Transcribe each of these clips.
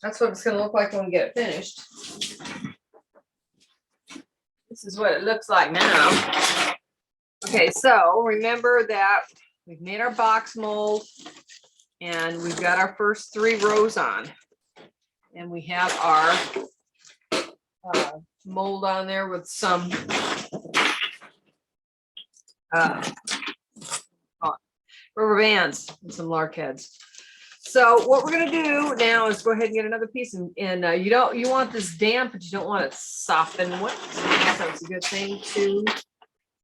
That's what it's going to look like when we get it finished. This is what it looks like now. Okay, so remember that we've made our box mold and we've got our first 3 rows on. And we have our mold on there with some rubber bands and some lark heads. So what we're going to do now is go ahead and get another piece, and you want this damp, but you don't want it soft and wet. So that's a good thing too,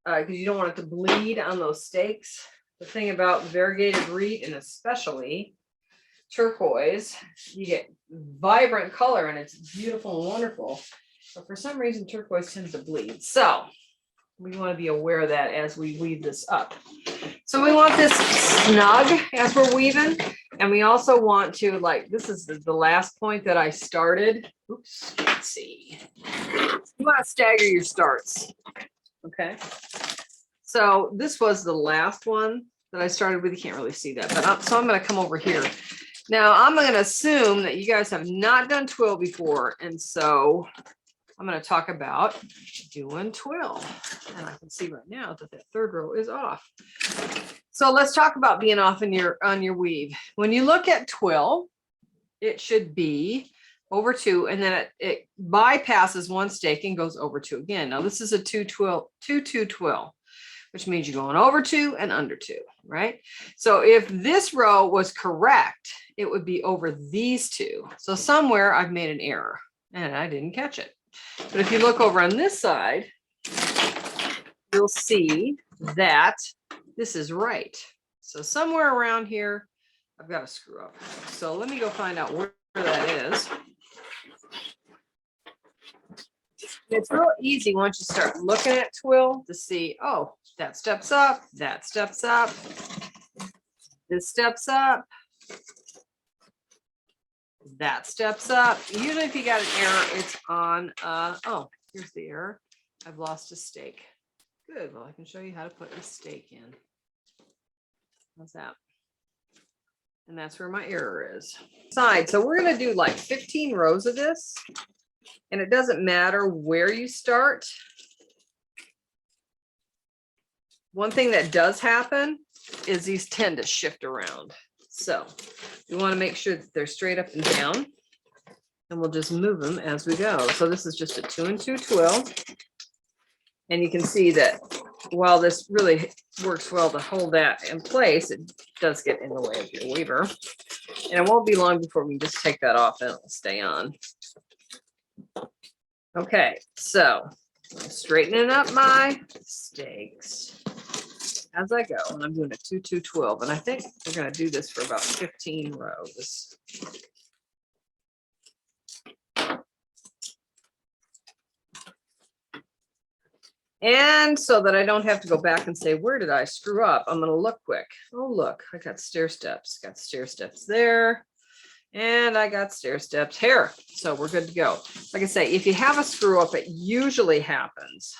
because you don't want it to bleed on those stakes. The thing about variegated reed, and especially turquoise, you get vibrant color and it's beautiful and wonderful. But for some reason, turquoise tends to bleed. So we want to be aware of that as we weave this up. So we want this snug as we're weaving. And we also want to, like, this is the last point that I started. Oops, let's see. You want to stagger your starts. Okay. So this was the last one that I started with. You can't really see that, but so I'm going to come over here. Now I'm going to assume that you guys have not done twill before. And so I'm going to talk about doing twill. And I can see right now that that 3rd row is off. So let's talk about being off on your weave. When you look at twill, it should be over 2, and then it bypasses 1 stake and goes over 2 again. Now this is a 2-2 twill, which means you're going over 2 and under 2, right? So if this row was correct, it would be over these 2. So somewhere I've made an error and I didn't catch it. But if you look over on this side, you'll see that this is right. So somewhere around here, I've got to screw up. So let me go find out where that is. It's real easy once you start looking at twill to see, oh, that steps up, that steps up, this steps up, that steps up. Usually if you got an error, it's on, oh, here's the error. I've lost a stake. Good, well, I can show you how to put a stake in. How's that? And that's where my error is. So we're going to do like 15 rows of this. And it doesn't matter where you start. One thing that does happen is these tend to shift around. So we want to make sure that they're straight up and down. And we'll just move them as we go. So this is just a 2-2 twill. And you can see that while this really works well to hold that in place, it does get in the way of your weaver. And it won't be long before we just take that off and it'll stay on. Okay, so I'm straightening up my stakes as I go. And I'm doing a 2-2 twill. And I think we're going to do this for about 15 rows. And so that I don't have to go back and say, where did I screw up? I'm going to look quick. Oh, look, I got stair steps. Got stair steps there. And I got stair steps here. So we're good to go. Like I say, if you have a screw up, it usually happens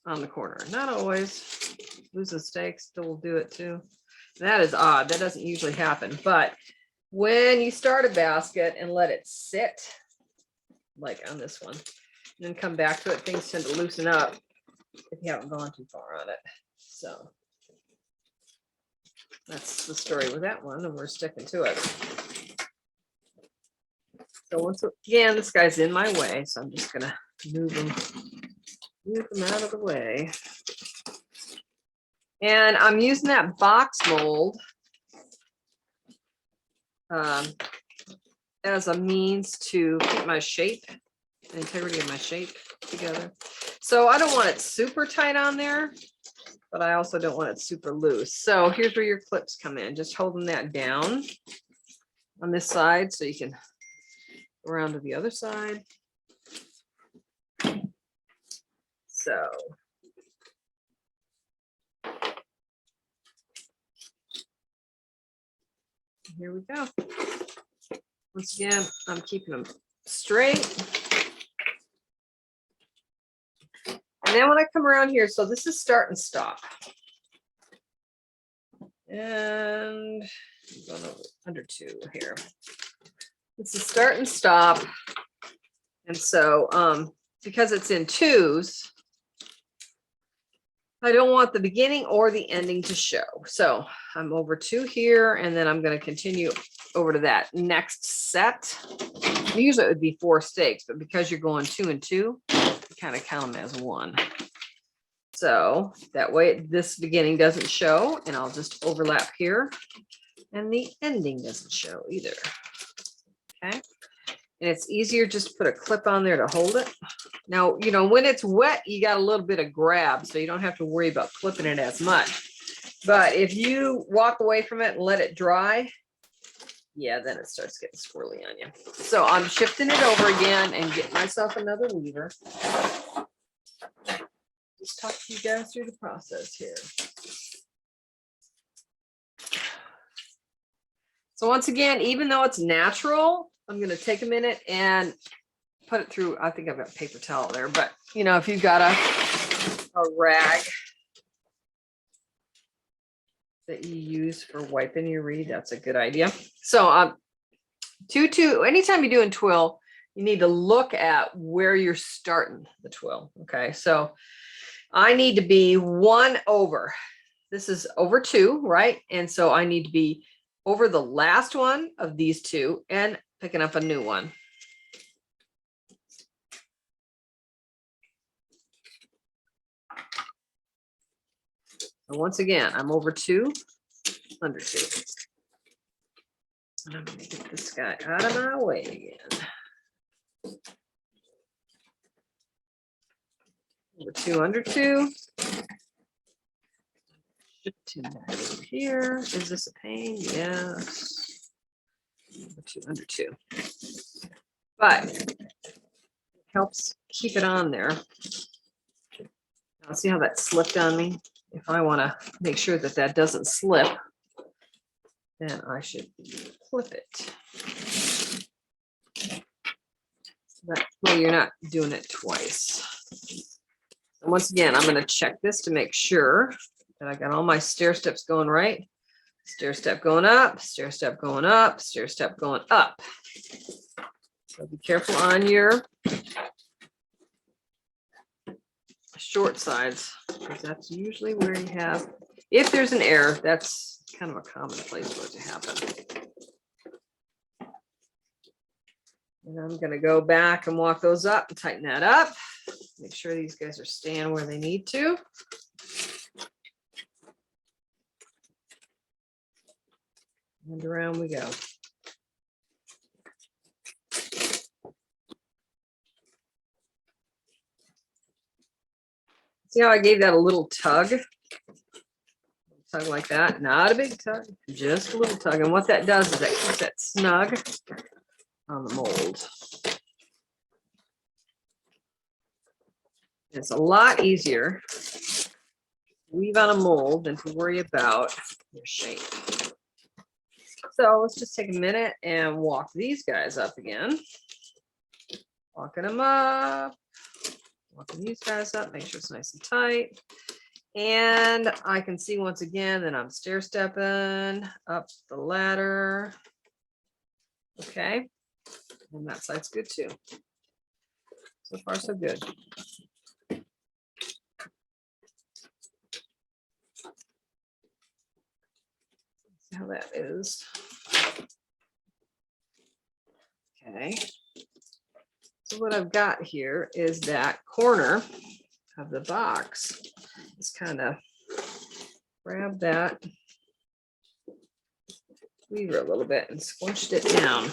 on the corner. Not always. Losing stakes still will do it too. That is odd. That doesn't usually happen. But when you start a basket and let it sit, like on this one, and then come back to it, things tend to loosen up if you haven't gone too far on it. So that's the story with that one, and we're sticking to it. So once again, this guy's in my way, so I'm just gonna move him out of the way. And I'm using that box mold as a means to keep my shape, the integrity of my shape together. So I don't want it super tight on there, but I also don't want it super loose. So here's where your clips come in, just holding that down on this side so you can go around to the other side. So here we go. Once again, I'm keeping them straight. And then when I come around here, so this is start and stop. And I'm going over under 2 here. It's a start and stop. And so because it's in 2s, I don't want the beginning or the ending to show. So I'm over 2 here, and then I'm going to continue over to that next set. Usually it would be 4 stakes, but because you're going 2 and 2, you kind of count them as 1. So that way this beginning doesn't show, and I'll just overlap here, and the ending doesn't show either. Okay. And it's easier just to put a clip on there to hold it. Now, you know, when it's wet, you got a little bit of grab, so you don't have to worry about clipping it as much. But if you walk away from it and let it dry, yeah, then it starts getting swirly on you. So I'm shifting it over again and getting myself another weaver. Just talk to you guys through the process here. So once again, even though it's natural, I'm going to take a minute and put it through. I think I've got a paper towel there, but you know, if you've got a rag that you use for wiping your reed, that's a good idea. So anytime you're doing twill, you need to look at where you're starting the twill. Okay, so I need to be 1 over. This is over 2, right? And so I need to be over the last one of these 2 and picking up a new one. And once again, I'm over 2, under 2. And I'm going to get this guy out of my way again. Over 2, under 2. Shift him back over here. Is this a pain? Yes. Over 2, under 2. But it helps keep it on there. Now see how that slipped on me? If I want to make sure that that doesn't slip, then I should flip it. That way you're not doing it twice. And once again, I'm going to check this to make sure that I got all my stair steps going right. Stair step going up, stair step going up, stair step going up. So be careful on your short sides, because that's usually where you have, if there's an error, that's kind of a common place for it to happen. And I'm going to go back and walk those up and tighten that up. Make sure these guys are staying where they need to. And around we go. See how I gave that a little tug? Tug like that. Not a big tug, just a little tug. And what that does is that keeps that snug on the mold. It's a lot easier to weave on a mold than to worry about your shape. So let's just take a minute and walk these guys up again. Walking them up. Walking these guys up, make sure it's nice and tight. And I can see once again that I'm stair stepping up the ladder. Okay. And that side's good too. So far, so good. See how that is. Okay. So what I've got here is that corner of the box. Just kind of grab that weaver a little bit and squished it down.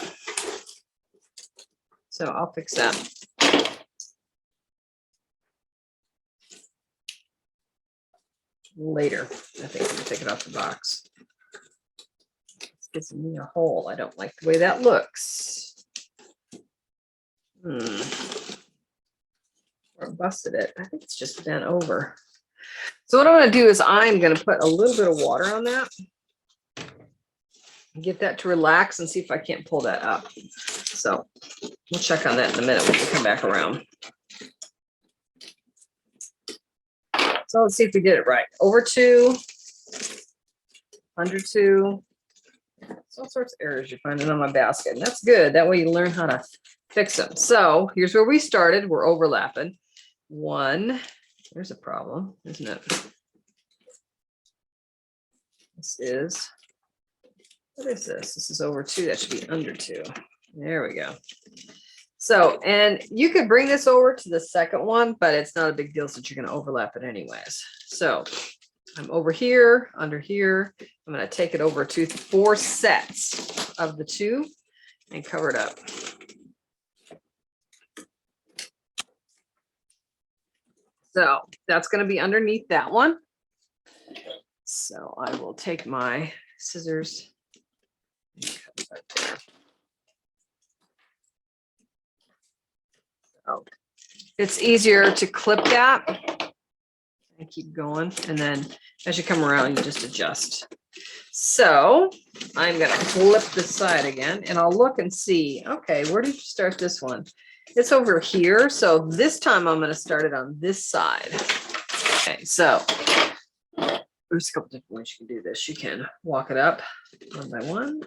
So I'll fix that. Later, I think I'm gonna take it off the box. It's giving me a hole. I don't like the way that looks. Or busted it. I think it's just bent over. So what I'm going to do is I'm going to put a little bit of water on that. Get that to relax and see if I can't pull that up. So we'll check on that in a minute when we come back around. So let's see if we did it right. Over 2, under 2. It's all sorts of errors you're finding on my basket, and that's good. That way you learn how to fix them. So here's where we started. We're overlapping. 1. There's a problem, isn't it? This is, what is this? This is over 2. That should be under 2. There we go. So, and you could bring this over to the second one, but it's not a big deal since you're going to overlap it anyways. So I'm over here, under here. I'm going to take it over to 4 sets of the 2 and cover it up. So that's going to be underneath that one. So I will take my scissors and cut right there. Oh, it's easier to clip that and keep going. And then as you come around, you just adjust. So I'm going to flip this side again and I'll look and see, okay, where did you start this one? It's over here. So this time I'm going to start it on this side. Okay, so there's a couple different ways you can do this. You can walk it up one by one.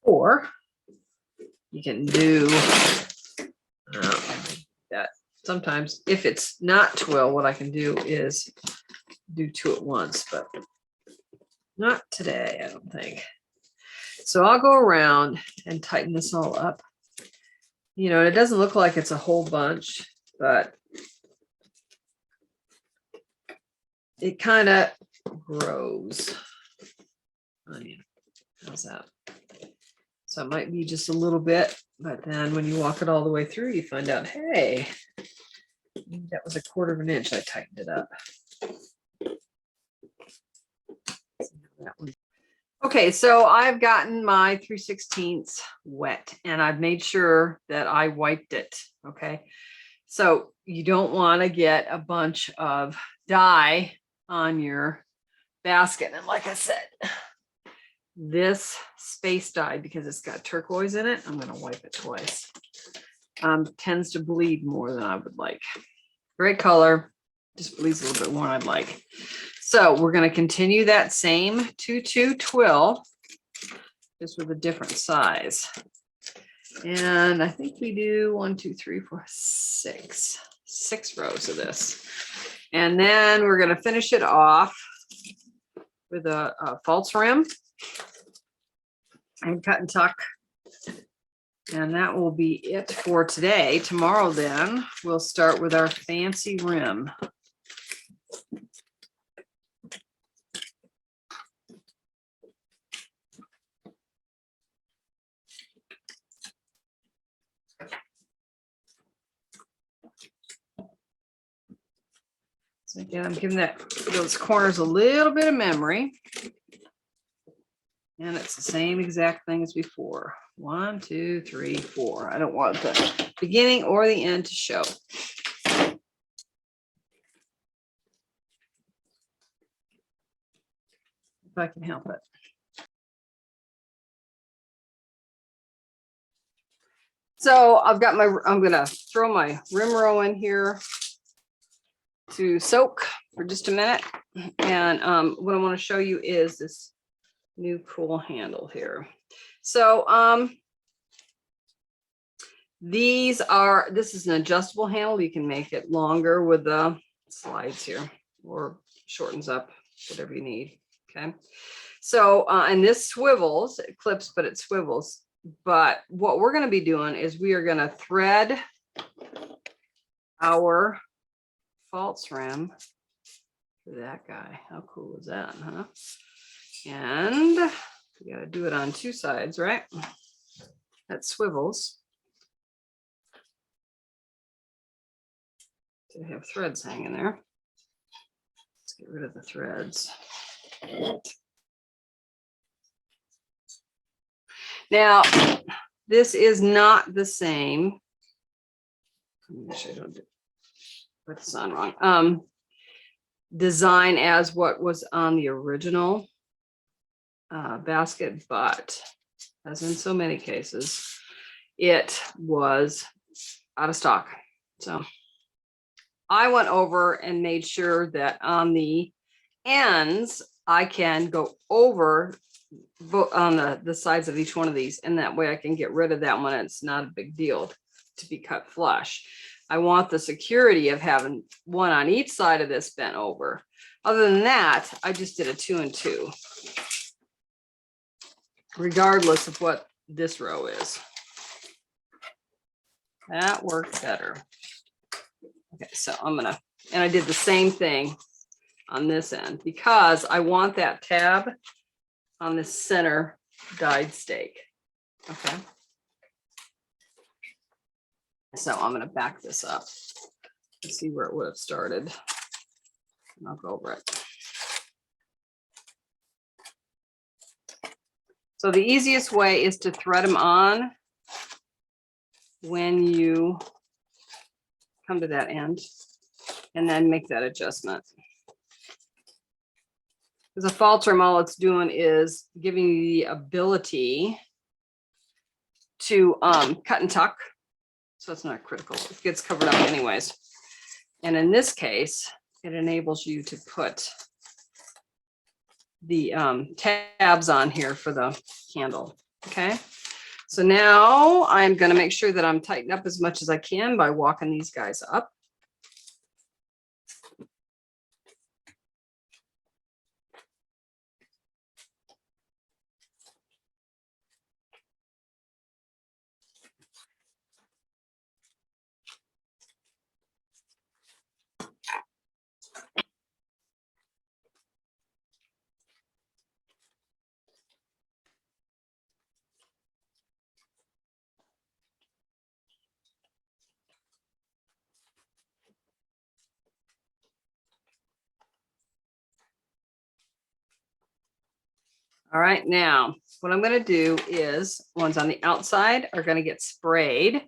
Or you can do that. Sometimes if it's not twill, what I can do is do 2 at once, but not today, I don't think. So I'll go around and tighten this all up. You know, it doesn't look like it's a whole bunch, but it kind of grows. I mean, how's that? So it might be just a little bit, but then when you walk it all the way through, you find out, hey, that was 1/4 of an inch. I tightened it up. Okay, so I've gotten my 3/16 wet and I've made sure that I wiped it. Okay, so you don't want to get a bunch of dye on your basket. And like I said, this space dye, because it's got turquoise in it, I'm going to wipe it twice. Tends to bleed more than I would like. Great color, just bleeds a little bit more than I'd like. So we're going to continue that same 2-2 twill, just with a different size. And I think we do 1, 2, 3, 4, 6 rows of this. And then we're going to finish it off with a false rim and cut and tuck. And that will be it for today. Tomorrow then we'll start with our fancy rim. So again, I'm giving those corners a little bit of memory. And it's the same exact thing as before. 1, 2, 3, 4. I don't want the beginning or the end to show. If I can help it. So I've got I'm going to throw my rim row in here to soak for just a minute. And what I want to show you is this new cool handle here. So this is an adjustable handle. You can make it longer with the slides here or shortens up, whatever you need. Okay. So and this swivels, it clips, but it swivels. But what we're going to be doing is we are going to thread our false rim for that guy. How cool is that, huh? And we got to do it on 2 sides, right? That swivels. So we have threads hanging there. Let's get rid of the threads. Now, this is not the same. Make sure I don't put this on wrong. Design as what was on the original basket, but as in so many cases, it was out of stock. So I went over and made sure that on the ends, I can go over on the sides of each one of these, and that way I can get rid of that one. It's not a big deal to be cut flush. I want the security of having one on each side of this bent over. Other than that, I just did a 2 and 2, regardless of what this row is. That worked better. Okay, so I'm gonna, and I did the same thing on this end because I want that tab on the center dyed stake. Okay. So I'm going to back this up and see where it would have started. And I'll go over it. So the easiest way is to thread them on when you come to that end and then make that adjustment. Because a fall trim, all it's doing is giving you the ability to cut and tuck. So it's not critical. It gets covered up anyways. And in this case, it enables you to put the tabs on here for the handle. Okay. So now I'm going to make sure that I'm tightened up as much as I can by walking these guys up. All right, now what I'm going to do is ones on the outside are going to get sprayed.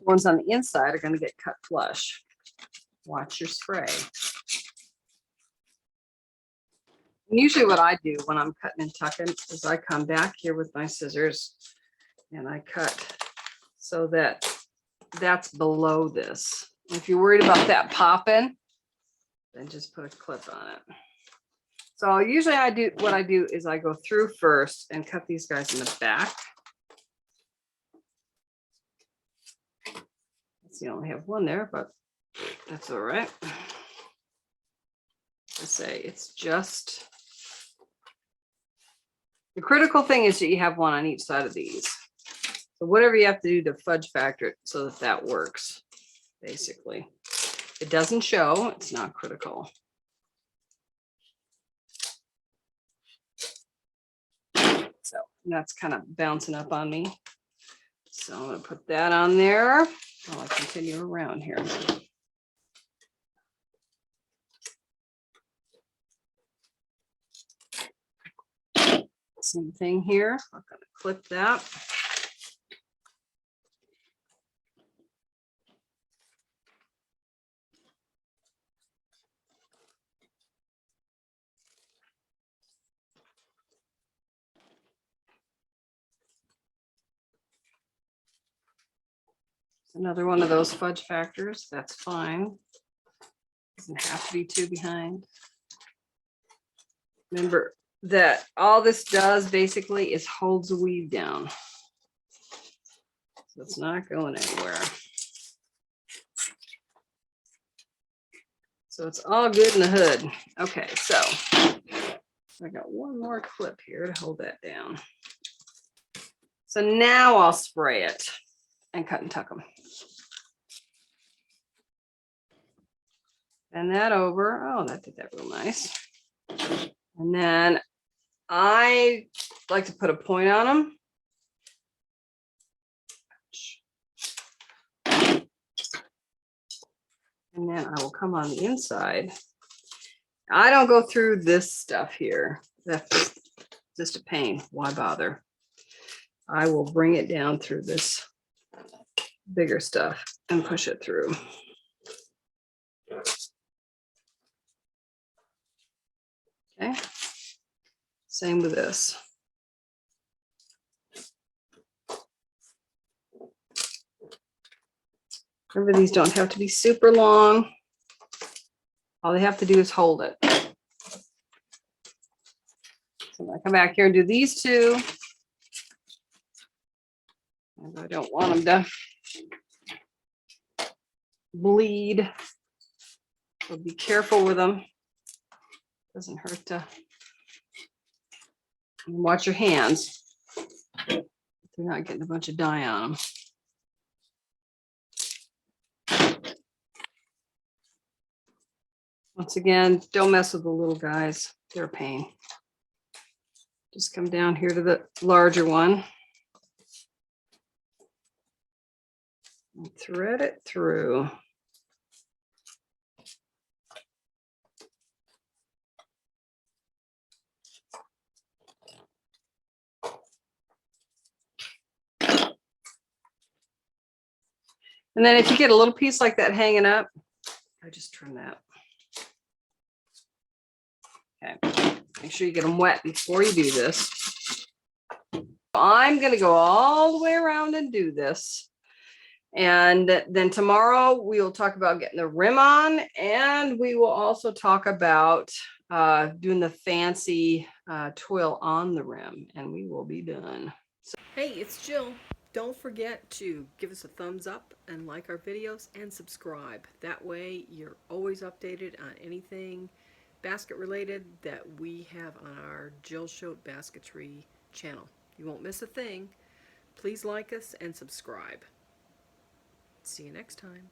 Ones on the inside are going to get cut flush. Watch your spray. And usually what I do when I'm cutting and tucking is I come back here with my scissors and I cut so that that's below this. If you're worried about that popping, then just put a clip on it. So usually what I do is I go through first and cut these guys in the back. You only have one there, but that's all right. I say it's just the critical thing is that you have one on each side of these. So whatever you have to do to fudge factor it so that that works, basically. It doesn't show, it's not critical. So that's kind of bouncing up on me. So I'm going to put that on there while I continue around here. Same thing here. I'm going to clip that. Another one of those fudge factors. That's fine. Doesn't have to be too behind. Remember that all this does basically is holds the weave down. So it's not going anywhere. So it's all good in the hood. Okay, so I got one more clip here to hold that down. So now I'll spray it and cut and tuck them. And that over. Oh, that did that real nice. And then I like to put a point on them. And then I will come on the inside. I don't go through this stuff here. That's just a pain. Why bother? I will bring it down through this bigger stuff and push it through. Okay. Same with this. Remember, these don't have to be super long. All they have to do is hold it. So I come back here and do these two. And I don't want them to bleed. So be careful with them. Doesn't hurt to watch your hands. They're not getting a bunch of dye on them. Once again, don't mess with the little guys. They're a pain. Just come down here to the larger one. And thread it through. And then if you get a little piece like that hanging up, I just trim that. Okay, make sure you get them wet before you do this. I'm gonna go all the way around and do this. And then tomorrow we will talk about getting the rim on, and we will also talk about doing the fancy twill on the rim, and we will be done. So, hey, it's Jill. Don't forget to give us a thumbs up and like our videos and subscribe. That way you're always updated on anything basket related that we have on our Jill Choate Basketry channel. You won't miss a thing. Please like us and subscribe. See you next time.